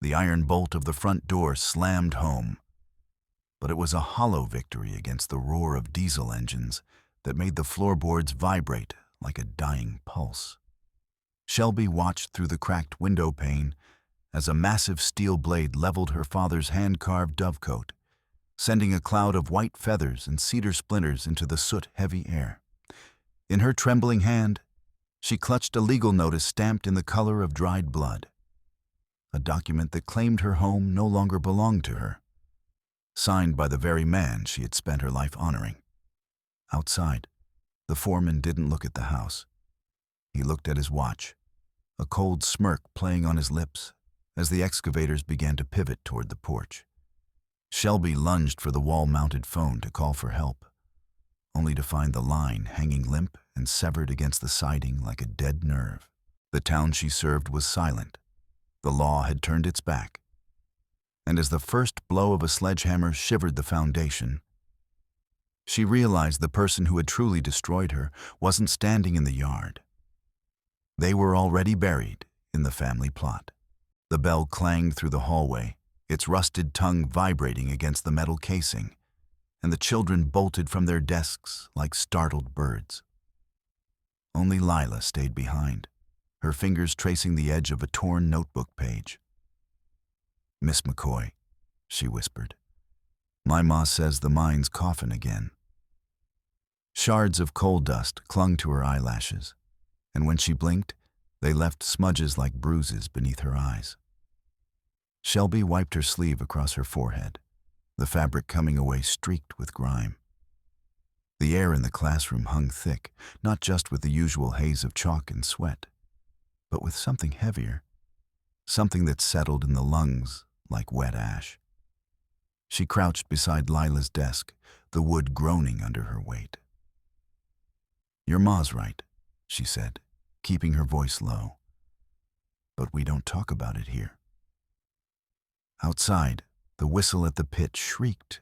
The iron bolt of the front door slammed home, but it was a hollow victory against the roar of diesel engines that made the floorboards vibrate like a dying pulse. Shelbi watched through the cracked window pane as a massive steel blade leveled her father's hand-carved dovecote, sending a cloud of white feathers and cedar splinters into the soot-heavy air. In her trembling hand, she clutched a legal notice stamped in the color of dried blood, a document that claimed her home no longer belonged to her, signed by the very man she had spent her life honoring. Outside, the foreman didn't look at the house. He looked at his watch, a cold smirk playing on his lips as the excavators began to pivot toward the porch. Shelbi lunged for the wall-mounted phone to call for help, only to find the line hanging limp and severed against the siding like a dead nerve. The town she served was silent. The law had turned its back. And as the first blow of a sledgehammer shivered the foundation, she realized the person who had truly destroyed her wasn't standing in the yard. They were already buried in the family plot. The bell clanged through the hallway, its rusted tongue vibrating against the metal casing, and the children bolted from their desks like startled birds. Only Lila stayed behind, her fingers tracing the edge of a torn notebook page. "Miss McCoy," she whispered, "my ma says the mine's coughin' again." Shards of coal dust clung to her eyelashes, and when she blinked, they left smudges like bruises beneath her eyes. Shelbi wiped her sleeve across her forehead, the fabric coming away streaked with grime. The air in the classroom hung thick, not just with the usual haze of chalk and sweat, but with something heavier, something that settled in the lungs like wet ash. She crouched beside Lila's desk, the wood groaning under her weight. "Your ma's right," she said, keeping her voice low. "But we don't talk about it here." Outside, the whistle at the pit shrieked,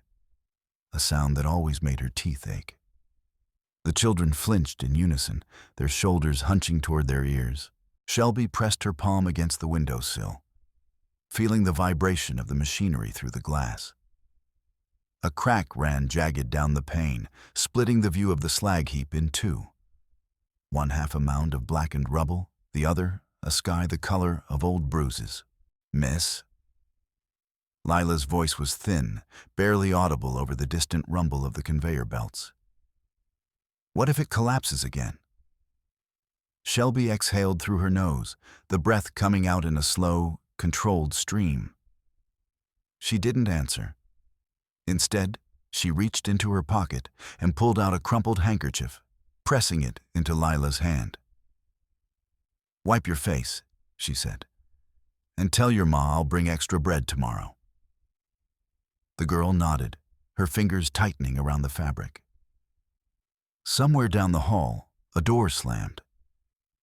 a sound that always made her teeth ache. The children flinched in unison, their shoulders hunching toward their ears. Shelbi pressed her palm against the windowsill, feeling the vibration of the machinery through the glass. A crack ran jagged down the pane, splitting the view of the slag heap in two. One half a mound of blackened rubble, the other a sky the color of old bruises. "Miss?" Lila's voice was thin, barely audible over the distant rumble of the conveyor belts. "What if it collapses again?" Shelbi exhaled through her nose, the breath coming out in a slow, controlled stream. She didn't answer. Instead, she reached into her pocket and pulled out a crumpled handkerchief, pressing it into Lila's hand. "Wipe your face," she said, "and tell your ma I'll bring extra bread tomorrow." The girl nodded, her fingers tightening around the fabric. Somewhere down the hall, a door slammed.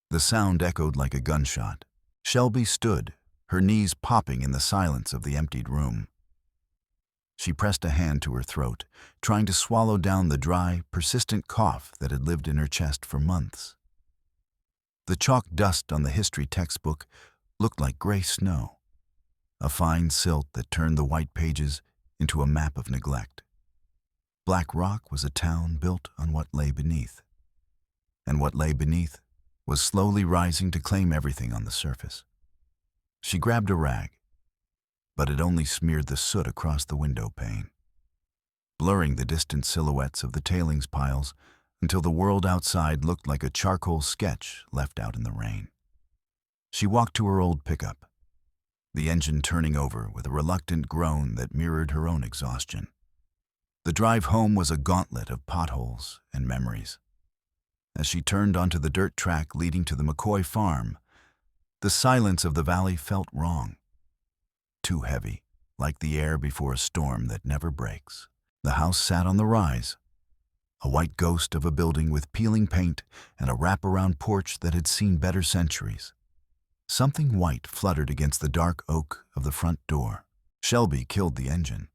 The sound echoed like a gunshot. Shelbi stood, her knees popping in the silence of the emptied room. She pressed a hand to her throat, trying to swallow down the dry, persistent cough that had lived in her chest for months. The chalk dust on the history textbook looked like gray snow, a fine silt that turned the white pages into a map of neglect. Black Rock was a town built on what lay beneath, and what lay beneath was slowly rising to claim everything on the surface. She grabbed a rag, but it only smeared the soot across the window pane, blurring the distant silhouettes of the tailings piles until the world outside looked like a charcoal sketch left out in the rain. She walked to her old pickup, the engine turning over with a reluctant groan that mirrored her own exhaustion. The drive home was a gauntlet of potholes and memories. As she turned onto the dirt track leading to the McCoy farm, the silence of the valley felt wrong. Too heavy, like the air before a storm that never breaks. The house sat on the rise, a white ghost of a building with peeling paint and a wraparound porch that had seen better centuries. Something white fluttered against the dark oak of the front door. Shelbi killed the engine.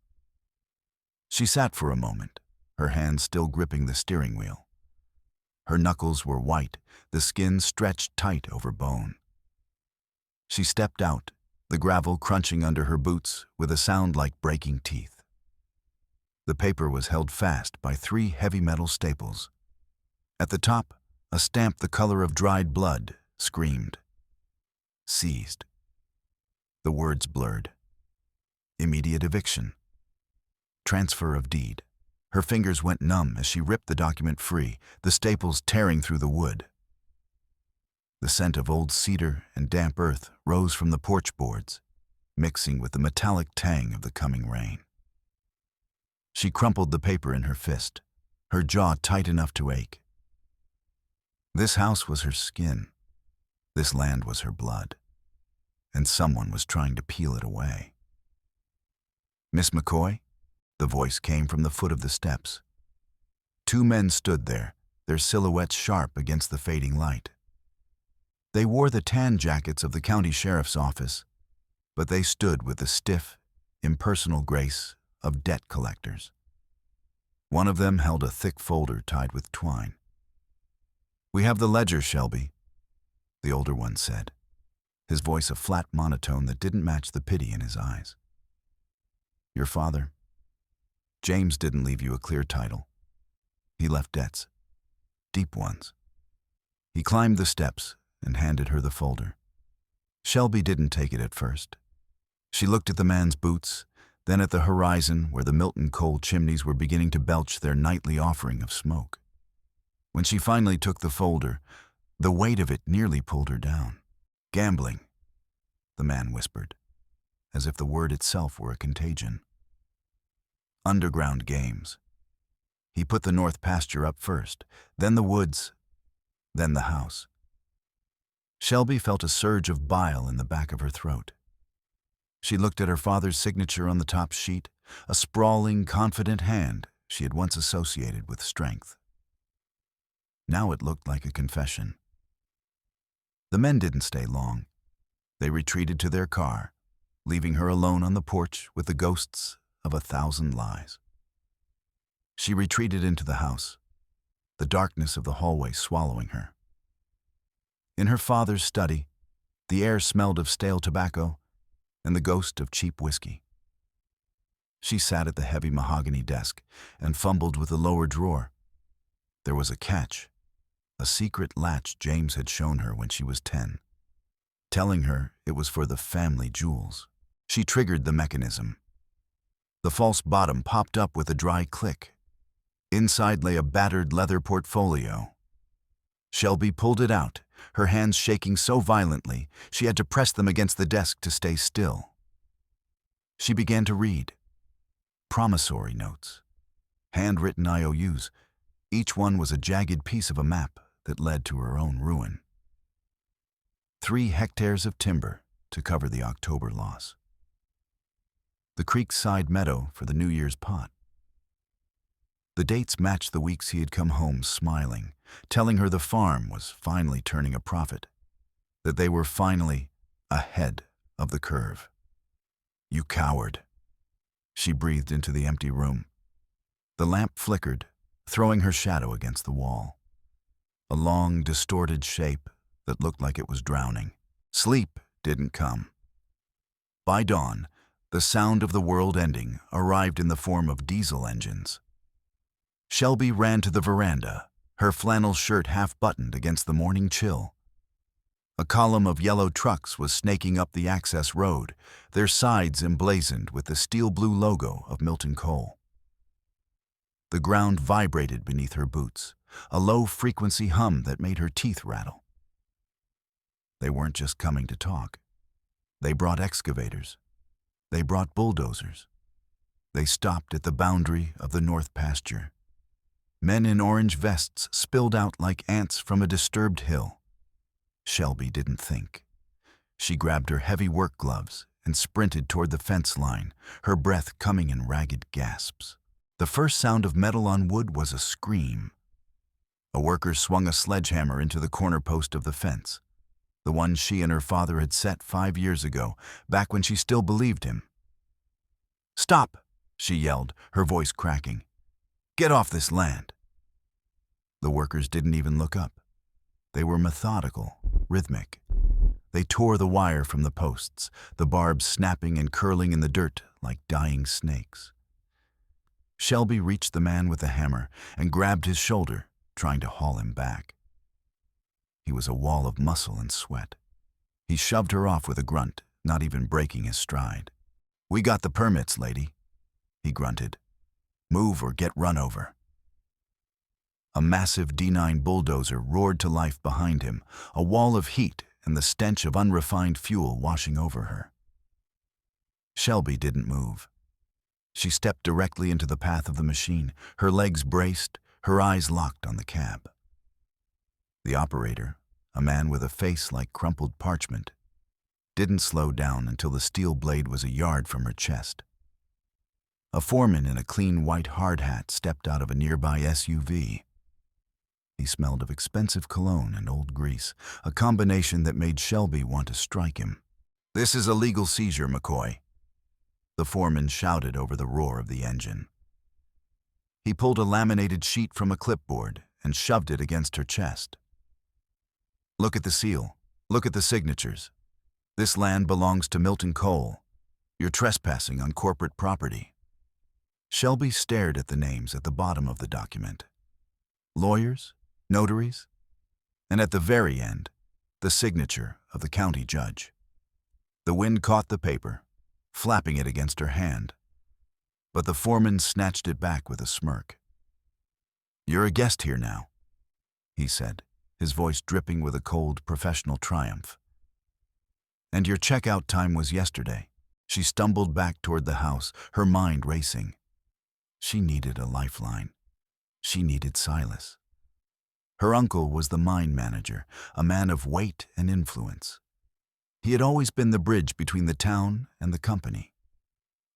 She sat for a moment, her hands still gripping the steering wheel. Her knuckles were white, the skin stretched tight over bone. She stepped out the gravel crunching under her boots with a sound like breaking teeth. The paper was held fast by 3 heavy metal staples. At the top, a stamp the color of dried blood screamed. Seized. The words blurred. Immediate eviction. Transfer of deed. Her fingers went numb as she ripped the document free, the staples tearing through the wood. The scent of old cedar and damp earth rose from the porch boards, mixing with the metallic tang of the coming rain. She crumpled the paper in her fist, her jaw tight enough to ache. This house was her skin. This land was her blood. And someone was trying to peel it away. "Miss McCoy?" The voice came from the foot of the steps. 2 men stood there, their silhouettes sharp against the fading light. They wore the tan jackets of the county sheriff's office, but they stood with the stiff, impersonal grace of debt collectors. One of them held a thick folder tied with twine. "We have the ledger, Shelby," the older one said, his voice a flat monotone that didn't match the pity in his eyes. "Your father, James, didn't leave you a clear title. He left debts, deep ones." He climbed the steps and handed her the folder. Shelby didn't take it at first. She looked at the man's boots, then at the horizon where the Milton coal chimneys were beginning to belch their nightly offering of smoke. When she finally took the folder, the weight of it nearly pulled her down. "Gambling," the man whispered, as if the word itself were a contagion. "Underground games." He put the north pasture up first, then the woods, then the house. Shelby felt a surge of bile in the back of her throat. She looked at her father's signature on the top sheet, a sprawling, confident hand she had once associated with strength. Now it looked like a confession. The men didn't stay long. They retreated to their car, leaving her alone on the porch with the ghosts of 1,000 lies. She retreated into the house, the darkness of the hallway swallowing her. In her father's study, the air smelled of stale tobacco and the ghost of cheap whiskey. She sat at the heavy mahogany desk and fumbled with the lower drawer. There was a catch, a secret latch James had shown her when she was 10, telling her it was for the family jewels. She triggered the mechanism. The false bottom popped up with a dry click. Inside lay a battered leather portfolio. Shelby pulled it out, her hands shaking so violently she had to press them against the desk to stay still. She began to read. Promissory notes. Handwritten IOUs. Each one was a jagged piece of a map that led to her own ruin. 3 hectares of timber to cover the October loss. The creekside meadow for the New Year's pot. The dates matched the weeks he had come home smiling, telling her the farm was finally turning a profit, that they were finally ahead of the curve. "You coward," she breathed into the empty room. The lamp flickered, throwing her shadow against the wall. A long, distorted shape that looked like it was drowning. Sleep didn't come. By dawn, the sound of the world ending arrived in the form of diesel engines. Shelby ran to the veranda, her flannel shirt half-buttoned against the morning chill. A column of yellow trucks was snaking up the access road, their sides emblazoned with the steel-blue logo of Milton Coal. The ground vibrated beneath her boots, a low-frequency hum that made her teeth rattle. They weren't just coming to talk. They brought excavators. They brought bulldozers. They stopped at the boundary of the north pasture. Men in orange vests spilled out like ants from a disturbed hill. Shelby didn't think. She grabbed her heavy work gloves and sprinted toward the fence line, her breath coming in ragged gasps. The first sound of metal on wood was a scream. A worker swung a sledgehammer into the corner post of the fence, the one she and her father had set 5 years ago, back when she still believed him. "Stop!" she yelled, her voice cracking. "Get off this land!" The workers didn't even look up. They were methodical, rhythmic. They tore the wire from the posts, the barbs snapping and curling in the dirt like dying snakes. Shelbi reached the man with the hammer and grabbed his shoulder, trying to haul him back. He was a wall of muscle and sweat. He shoved her off with a grunt, not even breaking his stride. "We got the permits, lady," he grunted. "Move or get run over." A massive D9 bulldozer roared to life behind him, a wall of heat and the stench of unrefined fuel washing over her. Shelbi didn't move. She stepped directly into the path of the machine, her legs braced, her eyes locked on the cab. The operator, a man with a face like crumpled parchment, didn't slow down until the steel blade was a yard from her chest. A foreman in a clean white hard hat stepped out of a nearby SUV. He smelled of expensive cologne and old grease, a combination that made Shelbi want to strike him. "This is a legal seizure, McCoy," the foreman shouted over the roar of the engine. He pulled a laminated sheet from a clipboard and shoved it against her chest. "Look at the seal. Look at the signatures. This land belongs to Milton Cole. You're trespassing on corporate property." Shelbi stared at the names at the bottom of the document. Lawyers, notaries, and at the very end, the signature of the county judge. The wind caught the paper, flapping it against her hand, but the foreman snatched it back with a smirk. "You're a guest here now," he said, his voice dripping with a cold, professional triumph. "And your checkout time was yesterday." She stumbled back toward the house, her mind racing. She needed a lifeline. She needed Silas. Her uncle was the mine manager, a man of weight and influence. He had always been the bridge between the town and the company.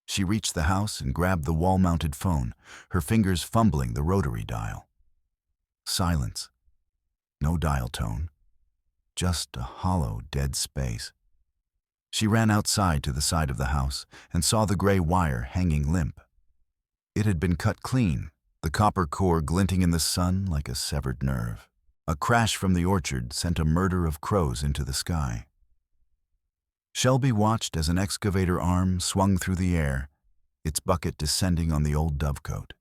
She reached the house and grabbed the wall-mounted phone, her fingers fumbling the rotary dial. Silence. No dial tone. Just a hollow, dead space. She ran outside to the side of the house and saw the gray wire hanging limp. It had been cut clean, the copper core glinting in the sun like a severed nerve. A crash from the orchard sent a murder of crows into the sky. Shelbi watched as an excavator arm swung through the air, its bucket descending on the old dovecote.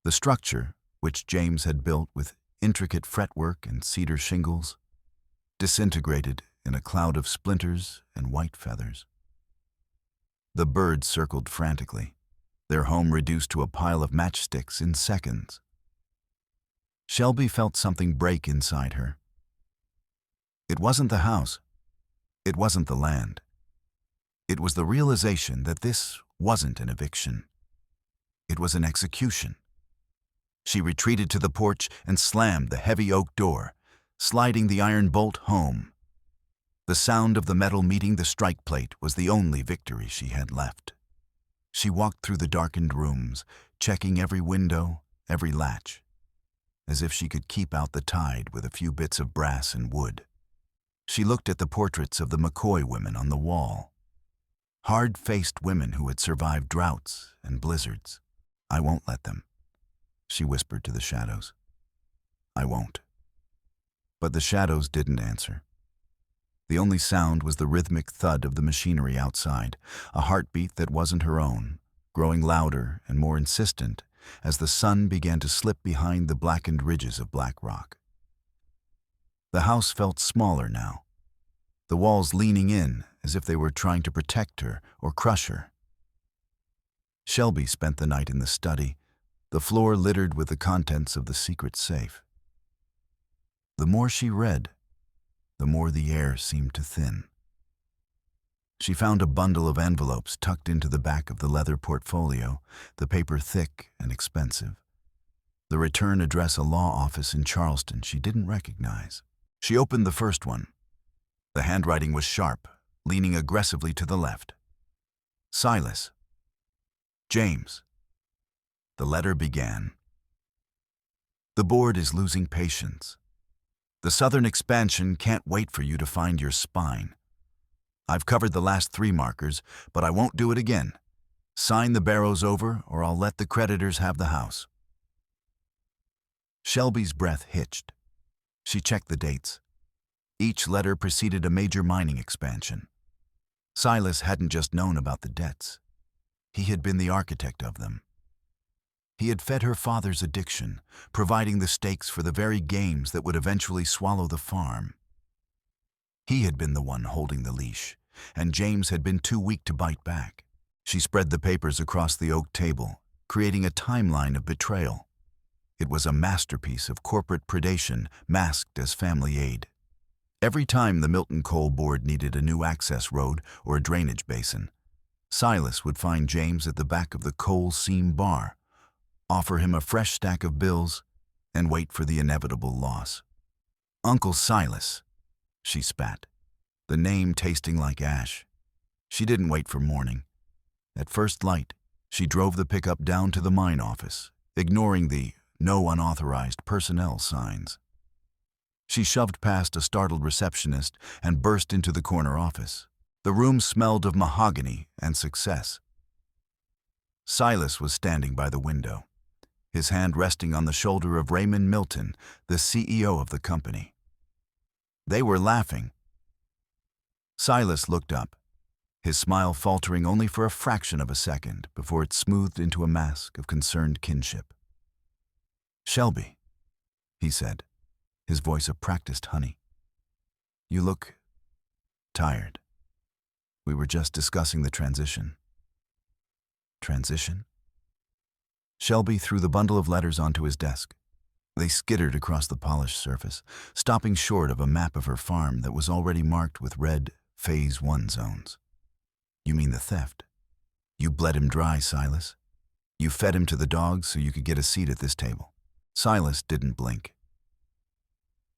The structure, which James had built with intricate fretwork and cedar shingles, disintegrated in a cloud of splinters and white feathers. The birds circled frantically, their home reduced to a pile of matchsticks in seconds. Shelbi felt something break inside her. It wasn't the house. It wasn't the land. It was the realization that this wasn't an eviction. It was an execution. She retreated to the porch and slammed the heavy oak door, sliding the iron bolt home. The sound of the metal meeting the strike plate was the only victory she had left. She walked through the darkened rooms, checking every window, every latch, as if she could keep out the tide with a few bits of brass and wood. She looked at the portraits of the McCoy women on the wall, hard-faced women who had survived droughts and blizzards. "I won't let them," she whispered to the shadows. "I won't." But the shadows didn't answer. The only sound was the rhythmic thud of the machinery outside, a heartbeat that wasn't her own, growing louder and more insistent as the sun began to slip behind the blackened ridges of black rock. The house felt smaller now, the walls leaning in as if they were trying to protect her or crush her. Shelbi spent the night in the study, the floor littered with the contents of the secret safe. The more she read, the more the air seemed to thin. She found a bundle of envelopes tucked into the back of the leather portfolio, the paper thick and expensive. The return address a law office in Charleston she didn't recognize. She opened the first one. The handwriting was sharp, leaning aggressively to the left. "Silas. James." The letter began. "The board is losing patience. The southern expansion can't wait for you to find your spine. I've covered the last 3 markers, but I won't do it again. Sign the barrows over, or I'll let the creditors have the house." Shelbi's breath hitched. She checked the dates. Each letter preceded a major mining expansion. Silas hadn't just known about the debts. He had been the architect of them. He had fed her father's addiction, providing the stakes for the very games that would eventually swallow the farm. He had been the one holding the leash, and James had been too weak to bite back. She spread the papers across the oak table, creating a timeline of betrayal. It was a masterpiece of corporate predation masked as family aid. Every time the Milton Coal Board needed a new access road or a drainage basin, Silas would find James at the back of the coal seam bar, offer him a fresh stack of bills, and wait for the inevitable loss. "Uncle Silas," she spat, the name tasting like ash. She didn't wait for morning. At first light, she drove the pickup down to the mine office, ignoring the "no unauthorized personnel" signs. She shoved past a startled receptionist and burst into the corner office. The room smelled of mahogany and success. Silas was standing by the window, his hand resting on the shoulder of Raymond Milton, the CEO of the company. They were laughing. Silas looked up, his smile faltering only for a fraction of a second before it smoothed into a mask of concerned kinship. "Shelbi," he said, his voice a practiced honey. "You look tired. We were just discussing the transition." "Transition?" Shelbi threw the bundle of letters onto his desk. They skittered across the polished surface, stopping short of a map of her farm that was already marked with red Phase 1 zones. "You mean the theft? You bled him dry, Silas. You fed him to the dogs so you could get a seat at this table." Silas didn't blink.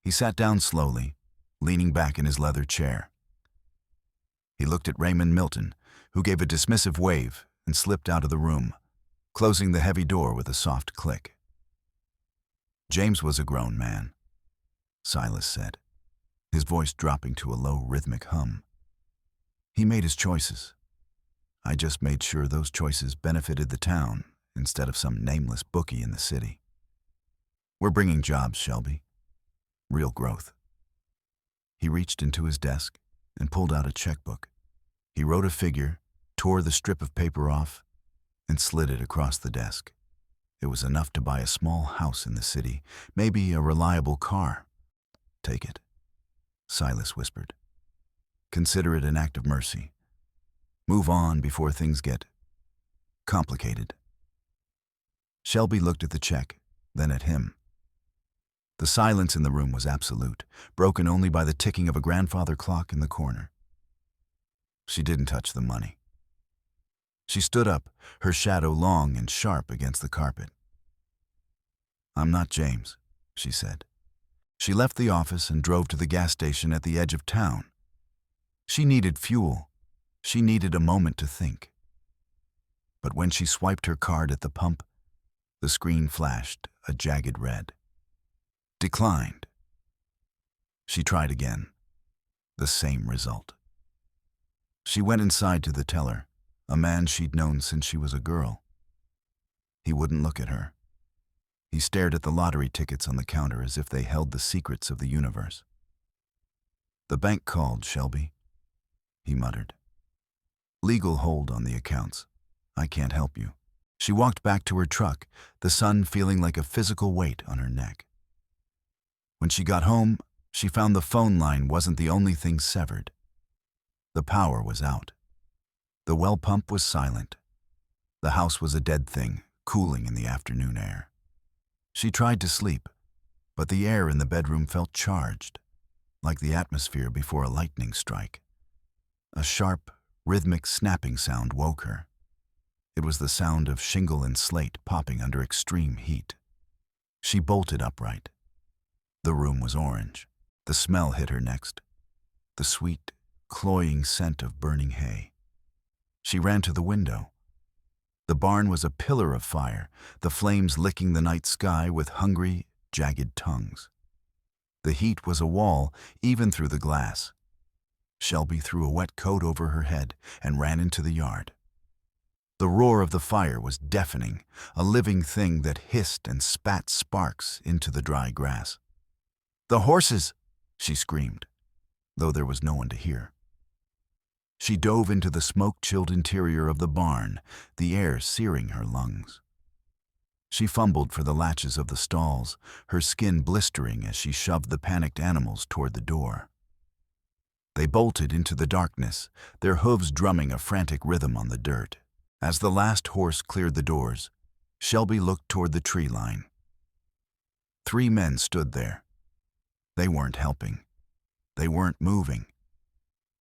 He sat down slowly, leaning back in his leather chair. He looked at Raymond Milton, who gave a dismissive wave and slipped out of the room, closing the heavy door with a soft click. "James was a grown man," Silas said, his voice dropping to a low rhythmic hum. "He made his choices. I just made sure those choices benefited the town instead of some nameless bookie in the city. We're bringing jobs, Shelbi. Real growth." He reached into his desk and pulled out a checkbook. He wrote a figure, tore the strip of paper off, and slid it across the desk. It was enough to buy a small house in the city, maybe a reliable car. "Take it," Silas whispered. "Consider it an act of mercy. Move on before things get complicated." Shelbi looked at the check, then at him. The silence in the room was absolute, broken only by the ticking of a grandfather clock in the corner. She didn't touch the money. She stood up, her shadow long and sharp against the carpet. "I'm not James," she said. She left the office and drove to the gas station at the edge of town. She needed fuel. She needed a moment to think. But when she swiped her card at the pump, the screen flashed a jagged red. "Declined." She tried again. The same result. She went inside to the teller, a man she'd known since she was a girl. He wouldn't look at her. He stared at the lottery tickets on the counter as if they held the secrets of the universe. "The bank called, Shelbi," he muttered. "Legal hold on the accounts. I can't help you." She walked back to her truck, the sun feeling like a physical weight on her neck. When she got home, she found the phone line wasn't the only thing severed. The power was out. The well pump was silent. The house was a dead thing, cooling in the afternoon air. She tried to sleep, but the air in the bedroom felt charged, like the atmosphere before a lightning strike. A sharp, rhythmic snapping sound woke her. It was the sound of shingle and slate popping under extreme heat. She bolted upright. The room was orange. The smell hit her next. The sweet, cloying scent of burning hay. She ran to the window. The barn was a pillar of fire, the flames licking the night sky with hungry, jagged tongues. The heat was a wall, even through the glass. Shelbi threw a wet coat over her head and ran into the yard. The roar of the fire was deafening, a living thing that hissed and spat sparks into the dry grass. "The horses!" she screamed. though there was no one to hear. She dove into the smoke-chilled interior of the barn, the air searing her lungs. She fumbled for the latches of the stalls, her skin blistering as she shoved the panicked animals toward the door. They bolted into the darkness, their hooves drumming a frantic rhythm on the dirt. As the last horse cleared the doors, Shelbi looked toward the tree line. 3 men stood there. They weren't helping. They weren't moving.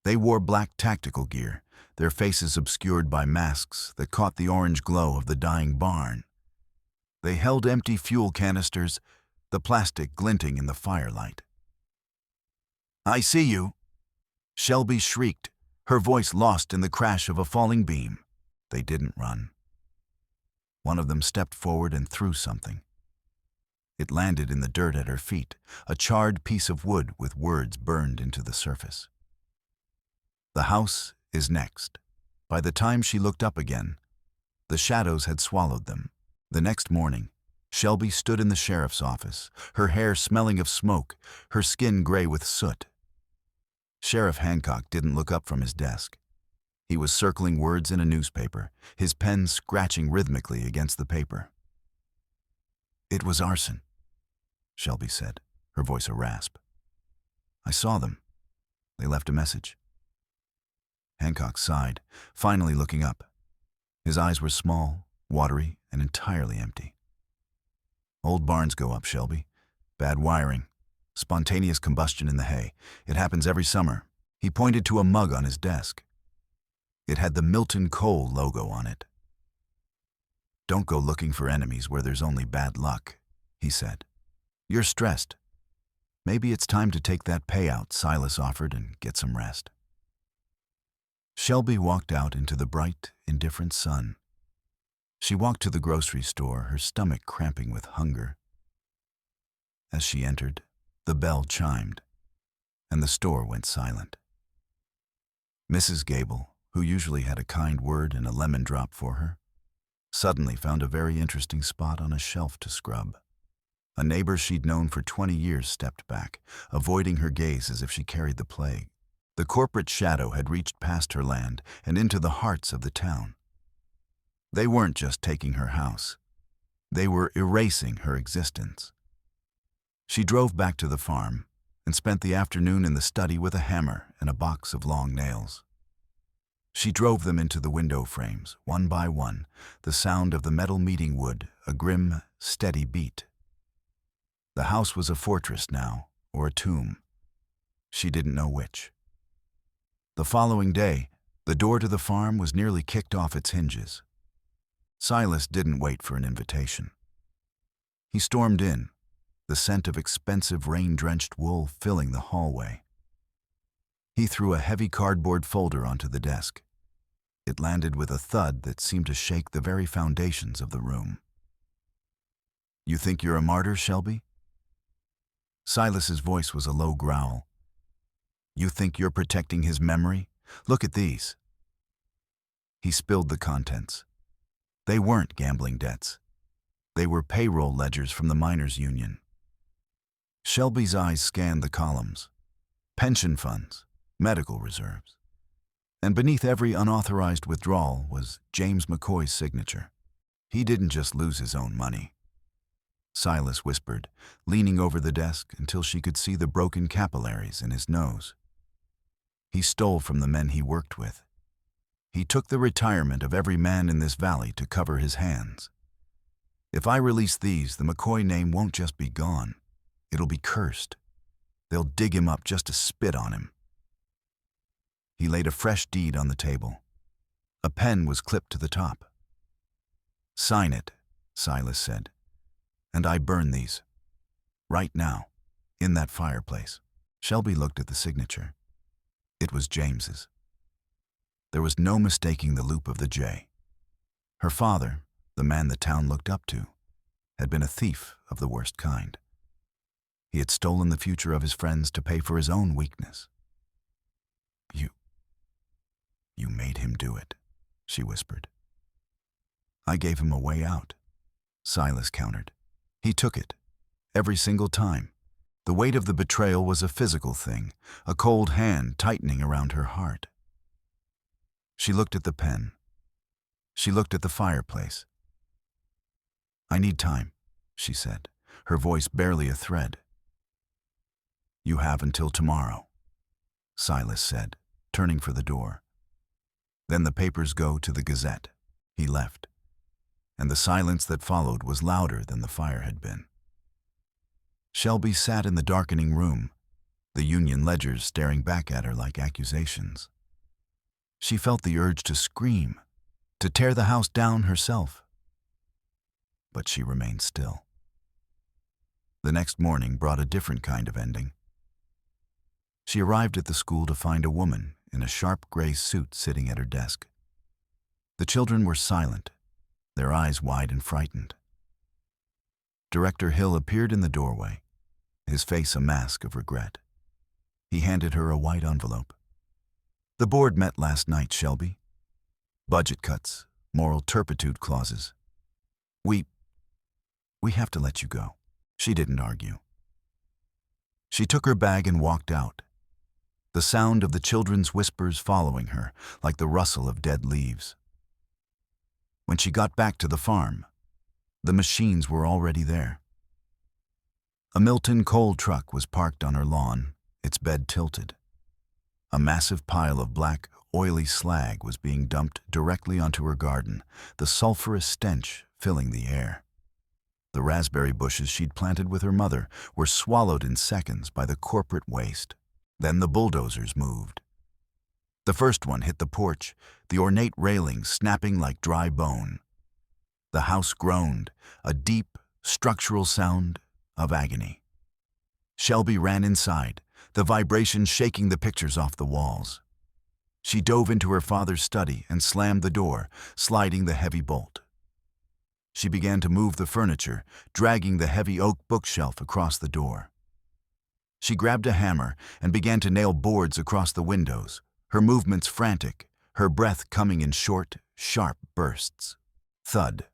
They wore black tactical gear, their faces obscured by masks that caught the orange glow of the dying barn. They held empty fuel canisters, the plastic glinting in the firelight. "I see you," Shelbi shrieked, her voice lost in the crash of a falling beam. They didn't run. One of them stepped forward and threw something. It landed in the dirt at her feet, a charred piece of wood with words burned into the surface. "The house is next." By the time she looked up again, the shadows had swallowed them. The next morning, Shelbi stood in the sheriff's office, her hair smelling of smoke, her skin gray with soot. Sheriff Hancock didn't look up from his desk. He was circling words in a newspaper, his pen scratching rhythmically against the paper. "It was arson," Shelbi said, her voice a rasp. "I saw them. They left a message." Hancock sighed, finally looking up. His eyes were small, watery, and entirely empty. "Old barns go up, Shelbi. Bad wiring. Spontaneous combustion in the hay. It happens every summer." He pointed to a mug on his desk. It had the Milton Coal logo on it. "Don't go looking for enemies where there's only bad luck," he said. "You're stressed. Maybe it's time to take that payout Silas offered and get some rest." Shelbi walked out into the bright, indifferent sun. She walked to the grocery store, her stomach cramping with hunger. As she entered, the bell chimed, and the store went silent. Mrs. Gable, who usually had a kind word and a lemon drop for her, suddenly found a very interesting spot on a shelf to scrub. A neighbor she'd known for 20 years stepped back, avoiding her gaze as if she carried the plague. The corporate shadow had reached past her land and into the hearts of the town. They weren't just taking her house. They were erasing her existence. She drove back to the farm and spent the afternoon in the study with a hammer and a box of long nails. She drove them into the window frames, one by one, the sound of the metal meeting wood, a grim, steady beat. The house was a fortress now, or a tomb. She didn't know which. The following day, the door to the farm was nearly kicked off its hinges. Silas didn't wait for an invitation. He stormed in, the scent of expensive rain-drenched wool filling the hallway. He threw a heavy cardboard folder onto the desk. It landed with a thud that seemed to shake the very foundations of the room. "You think you're a martyr, Shelbi?" Silas's voice was a low growl. "You think you're protecting his memory? Look at these." He spilled the contents. They weren't gambling debts. They were payroll ledgers from the miners' union. Shelbi's eyes scanned the columns. Pension funds, medical reserves. And beneath every unauthorized withdrawal was James McCoy's signature. He didn't just lose his own money. Silas whispered, leaning over the desk until she could see the broken capillaries in his nose. He stole from the men he worked with. He took the retirement of every man in this valley to cover his hands. If I release these, the McCoy name won't just be gone. It'll be cursed. They'll dig him up just to spit on him. He laid a fresh deed on the table. A pen was clipped to the top. "Sign it," Silas said, "and I burn these. Right now, in that fireplace." Shelbi looked at the signature. It was James's. There was no mistaking the loop of the J. Her father, the man the town looked up to, had been a thief of the worst kind. He had stolen the future of his friends to pay for his own weakness. You made him do it," she whispered. "I gave him a way out," Silas countered. "He took it, every single time. The weight of the betrayal was a physical thing, a cold hand tightening around her heart. She looked at the pen. She looked at the fireplace. "I need time," she said, her voice barely a thread. "You have until tomorrow," Silas said, turning for the door. "Then the papers go to the Gazette." He left, and the silence that followed was louder than the fire had been. Shelbi sat in the darkening room, the union ledgers staring back at her like accusations. She felt the urge to scream, to tear the house down herself. But she remained still. The next morning brought a different kind of ending. She arrived at the school to find a woman in a sharp gray suit sitting at her desk. The children were silent, their eyes wide and frightened. Director Hill appeared in the doorway, his face a mask of regret. He handed her a white envelope. "The board met last night, Shelbi. Budget cuts, moral turpitude clauses. We have to let you go." She didn't argue. She took her bag and walked out, the sound of the children's whispers following her like the rustle of dead leaves. When she got back to the farm, the machines were already there. A Milton coal truck was parked on her lawn, its bed tilted. A massive pile of black, oily slag was being dumped directly onto her garden, the sulfurous stench filling the air. The raspberry bushes she'd planted with her mother were swallowed in seconds by the corporate waste. Then the bulldozers moved. The first one hit the porch, the ornate railing snapping like dry bone. The house groaned, a deep, structural sound of agony. Shelbi ran inside, the vibration shaking the pictures off the walls. She dove into her father's study and slammed the door, sliding the heavy bolt. She began to move the furniture, dragging the heavy oak bookshelf across the door. She grabbed a hammer and began to nail boards across the windows, her movements frantic, her breath coming in short, sharp bursts. Thud.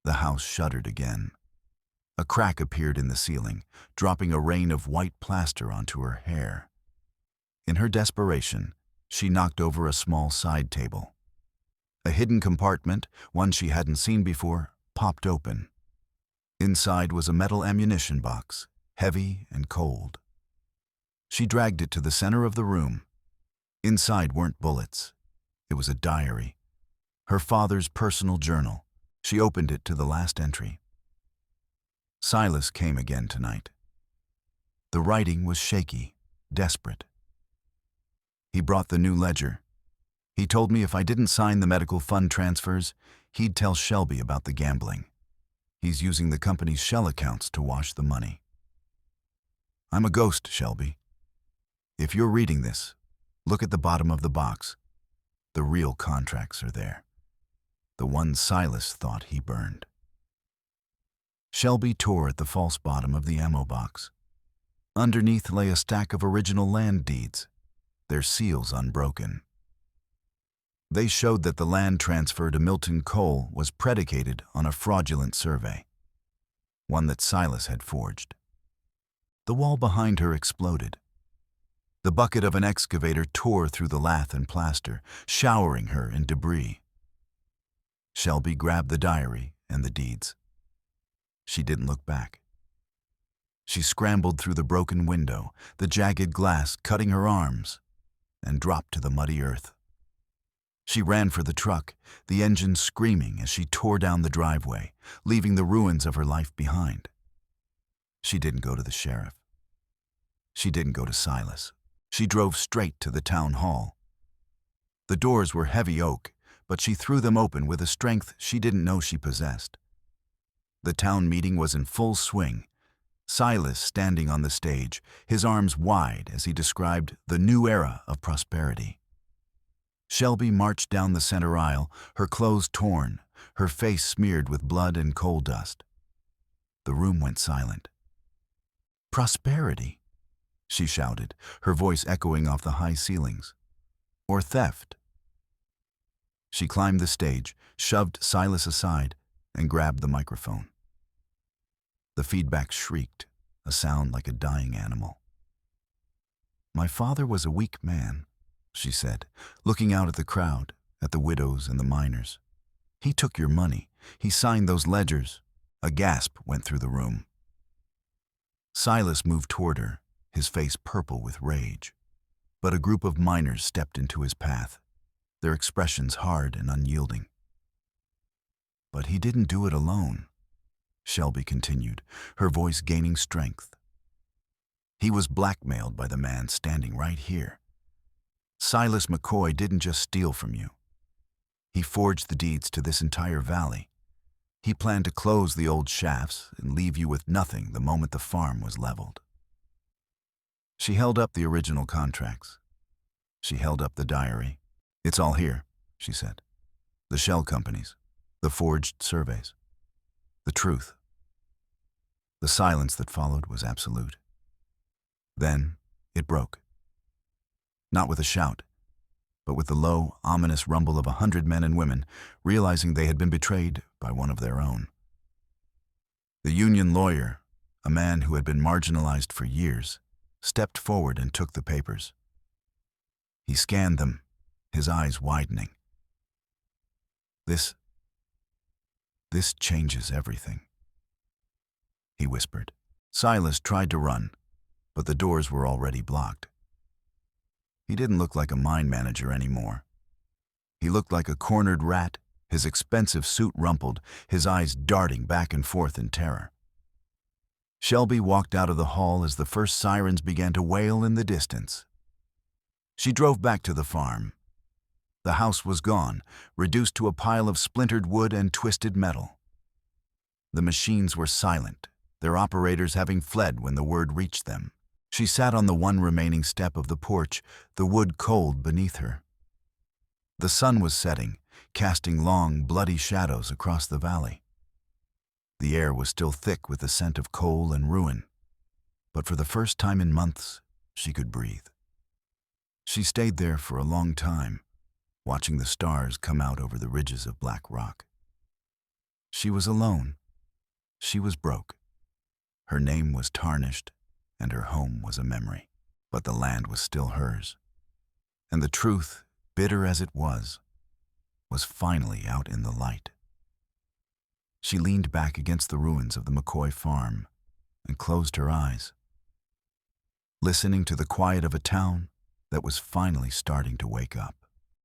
The house shuddered again. A crack appeared in the ceiling, dropping a rain of white plaster onto her hair. In her desperation, she knocked over a small side table. A hidden compartment, one she hadn't seen before, popped open. Inside was a metal ammunition box, heavy and cold. She dragged it to the center of the room. Inside weren't bullets. It was a diary, her father's personal journal. She opened it to the last entry. Silas came again tonight. The writing was shaky, desperate. He brought the new ledger. He told me if I didn't sign the medical fund transfers, he'd tell Shelbi about the gambling. He's using the company's shell accounts to wash the money. "I'm a ghost, Shelbi. If you're reading this, look at the bottom of the box. The real contracts are there. The ones Silas thought he burned." Shelbi tore at the false bottom of the ammo box. Underneath lay a stack of original land deeds, their seals unbroken. They showed that the land transfer to Milton Coal was predicated on a fraudulent survey, one that Silas had forged. The wall behind her exploded. The bucket of an excavator tore through the lath and plaster, showering her in debris. Shelbi grabbed the diary and the deeds. She didn't look back. She scrambled through the broken window, the jagged glass cutting her arms, and dropped to the muddy earth. She ran for the truck, the engine screaming as she tore down the driveway, leaving the ruins of her life behind. She didn't go to the sheriff. She didn't go to Silas. She drove straight to the town hall. The doors were heavy oak, but she threw them open with a strength she didn't know she possessed. The town meeting was in full swing, Silas standing on the stage, his arms wide as he described the new era of prosperity. Shelbi marched down the center aisle, her clothes torn, her face smeared with blood and coal dust. The room went silent. "Prosperity," she shouted, her voice echoing off the high ceilings. "Or theft?" She climbed the stage, shoved Silas aside, and grabbed the microphone. The feedback shrieked. a sound like a dying animal. "My father was a weak man," she said, looking out at the crowd, at the widows and the miners. "He took your money. He signed those ledgers." A gasp went through the room. Silas moved toward her, his face purple with rage. But a group of miners stepped into his path, their expressions hard and unyielding. "But he didn't do it alone," Shelbi continued, her voice gaining strength. "He was blackmailed by the man standing right here. Silas McCoy didn't just steal from you. He forged the deeds to this entire valley. He planned to close the old shafts and leave you with nothing the moment the farm was leveled." She held up the original contracts. She held up the diary. "It's all here," she said. "The shell companies, the forged surveys, the truth." The silence that followed was absolute. Then it broke. Not with a shout, but with the low, ominous rumble of 100 men and women realizing they had been betrayed by one of their own. The union lawyer, a man who had been marginalized for years, stepped forward and took the papers. He scanned them, his eyes widening. This changes everything," he whispered. Silas tried to run, but the doors were already blocked. He didn't look like a mine manager anymore. He looked like a cornered rat, his expensive suit rumpled, his eyes darting back and forth in terror. Shelbi walked out of the hall as the first sirens began to wail in the distance. She drove back to the farm. The house was gone, reduced to a pile of splintered wood and twisted metal. The machines were silent, their operators having fled when the word reached them. She sat on the one remaining step of the porch, the wood cold beneath her. The sun was setting, casting long, bloody shadows across the valley. The air was still thick with the scent of coal and ruin, but for the first time in months, she could breathe. She stayed there for a long time, watching the stars come out over the ridges of black rock. She was alone. She was broke. Her name was tarnished, and her home was a memory. But the land was still hers. And the truth, bitter as it was finally out in the light. She leaned back against the ruins of the McCoy farm and closed her eyes, listening to the quiet of a town that was finally starting to wake up.